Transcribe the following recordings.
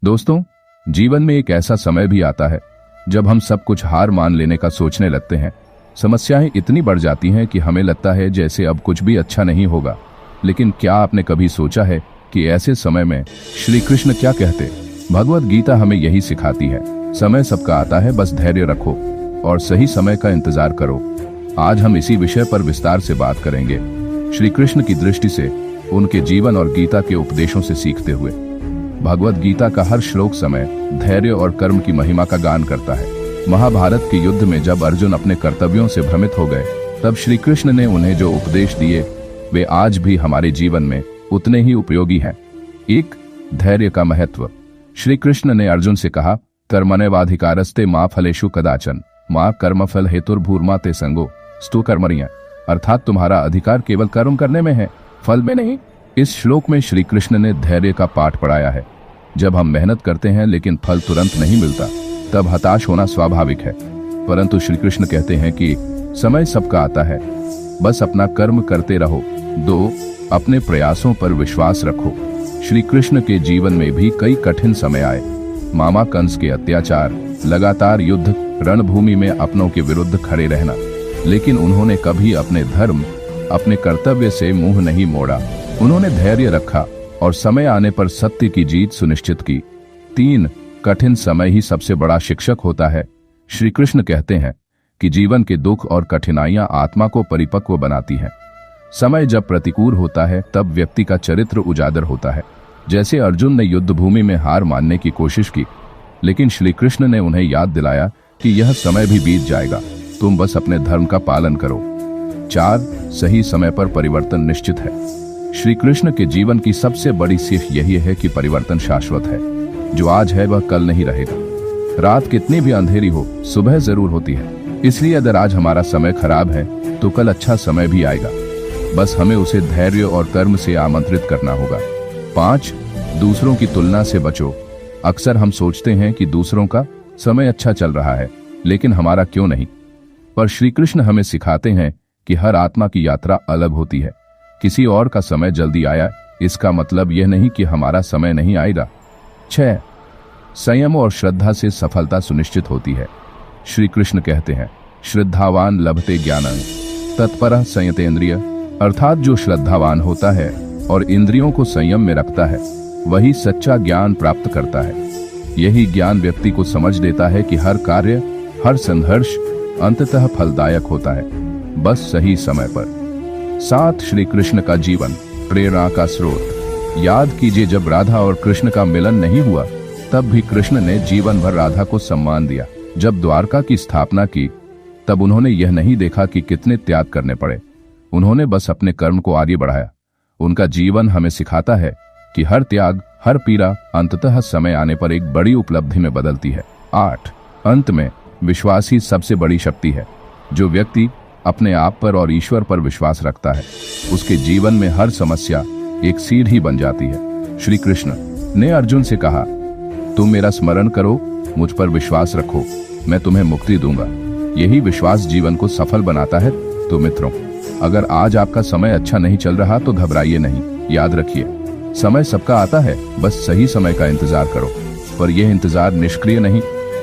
दोस्तों, जीवन में एक ऐसा समय भी आता है जब हम सब कुछ हार मान लेने का सोचने लगते हैं। समस्याएं इतनी बढ़ जाती हैं कि हमें लगता है जैसे अब कुछ भी अच्छा नहीं होगा। लेकिन क्या आपने कभी सोचा है कि ऐसे समय में श्री कृष्ण क्या कहते? भगवत गीता हमें यही सिखाती है, समय सबका आता है, बस धैर्य रखो और सही समय का इंतजार करो। आज हम इसी विषय पर विस्तार से बात करेंगे, श्री कृष्ण की दृष्टि से, उनके जीवन और गीता के उपदेशों से सीखते हुए। भगवत गीता का हर श्लोक समय, धैर्य और कर्म की महिमा का गान करता है। महाभारत के युद्ध में जब अर्जुन अपने कर्तव्यों से भ्रमित हो गए, तब श्री कृष्ण ने उन्हें जो उपदेश दिए वे आज भी हमारे जीवन में उतने ही उपयोगी हैं। एक, धैर्य का महत्व। श्री कृष्ण ने अर्जुन से कहा, कर्मण्येवाधिकारस्ते मा फलेषु कदाचन मा कर्मफल हेतुर्भूर्मा ते संगो स्तु कर्मण्य। अर्थात तुम्हारा अधिकार केवल कर्म करने में है, फल में नहीं। इस श्लोक में श्री कृष्ण ने धैर्य का पाठ पढ़ाया है। जब हम मेहनत करते हैं लेकिन फल तुरंत नहीं मिलता, तब हताश होना स्वाभाविक है। परंतु श्री कृष्ण कहते हैं कि समय सबका आता है, बस अपना कर्म करते रहो। 2, अपने प्रयासों पर विश्वास रखो। श्री कृष्ण के जीवन में भी कई कठिन समय आए। मामा कंस के अत्याचार, लगातार युद्ध, रणभूमि में अपनों के विरुद्ध खड़े रहना, लेकिन उन्होंने कभी अपने धर्म, अपने कर्तव्य से मुंह नहीं मोड़ा। उन्होंने धैर्य रखा और समय आने पर सत्य की जीत सुनिश्चित की। 3, कठिन समय ही सबसे बड़ा शिक्षक होता है। श्री कृष्ण कहते हैं कि जीवन के दुख और कठिनाइयां आत्मा को परिपक्व बनाती हैं। समय जब प्रतिकूल होता है तब व्यक्ति का चरित्र उजागर होता है। जैसे अर्जुन ने युद्ध भूमि में हार मानने की कोशिश की, लेकिन श्री कृष्ण ने उन्हें याद दिलाया कि यह समय भी बीत जाएगा, तुम बस अपने धर्म का पालन करो। 4, सही समय पर परिवर्तन निश्चित है। श्री कृष्ण के जीवन की सबसे बड़ी सीख यही है कि परिवर्तन शाश्वत है। जो आज है वह कल नहीं रहेगा। रात कितनी भी अंधेरी हो, सुबह जरूर होती है। इसलिए अगर आज हमारा समय खराब है तो कल अच्छा समय भी आएगा, बस हमें उसे धैर्य और कर्म से आमंत्रित करना होगा। 5, दूसरों की तुलना से बचो। अक्सर हम सोचते हैं कि दूसरों का समय अच्छा चल रहा है, लेकिन हमारा क्यों नहीं। पर श्री कृष्ण हमें सिखाते हैं कि हर आत्मा की यात्रा अलग होती है। किसी और का समय जल्दी आया, इसका मतलब यह नहीं कि हमारा समय नहीं आएगा। 6, संयम और श्रद्धा से सफलता सुनिश्चित होती है। श्री कृष्ण कहते हैं, श्रद्धावान लभते ज्ञानं तत्परः संयतेन्द्रिय। अर्थात जो श्रद्धावान होता है और इंद्रियों को संयम में रखता है, वही सच्चा ज्ञान प्राप्त करता है। यही ज्ञान व्यक्ति को समझ देता है कि हर कार्य, हर संघर्ष अंततः फलदायक होता है, बस सही समय पर। 7, श्री कृष्ण का जीवन, प्रेरणा का स्रोत। याद कीजिए, जब राधा और कृष्ण का मिलन नहीं हुआ, तब भी कृष्ण ने जीवन भर राधा को सम्मान दिया। जब द्वारका की स्थापना की, तब उन्होंने यह नहीं देखा कि कितने त्याग करने पड़े। उन्होंने बस अपने कर्म को आगे बढ़ाया। उनका जीवन हमें सिखाता है कि हर त्याग, हर पीड़ा अंततः समय आने पर एक बड़ी उपलब्धि में बदलती है। 8, अंत में विश्वास ही सबसे बड़ी शक्ति है। जो व्यक्ति अपने आप पर और ईश्वर पर विश्वास रखता है, उसके जीवन में हर समस्या एक सीढ़ी बन जाती है। श्री कृष्ण ने अर्जुन से कहा, तुम मेरा स्मरण करो, मुझ पर विश्वास रखो, मैं तुम्हें मुक्ति दूंगा। यही विश्वास जीवन को सफल बनाता है। तो मित्रों, अगर आज आपका समय अच्छा नहीं चल रहा तो घबराइए नहीं। याद रखिए, समय सबका आता है, बस सही समय का इंतजार करो। पर यह इंतजार निष्क्रिय नहीं,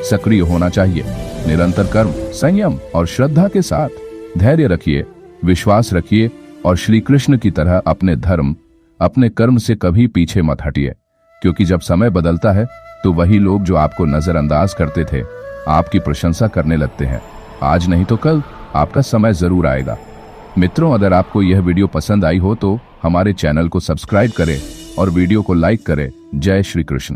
सक्रिय होना चाहिए। निरंतर कर्म, संयम और श्रद्धा के साथ धैर्य रखिए, विश्वास रखिए और श्री कृष्ण की तरह अपने धर्म, अपने कर्म से कभी पीछे मत हटिए। क्योंकि जब समय बदलता है तो वही लोग जो आपको नजरअंदाज करते थे, आपकी प्रशंसा करने लगते हैं। आज नहीं तो कल आपका समय जरूर आएगा। मित्रों, अगर आपको यह वीडियो पसंद आई हो तो हमारे चैनल को सब्सक्राइब करें और वीडियो को लाइक करें। जय श्री कृष्ण।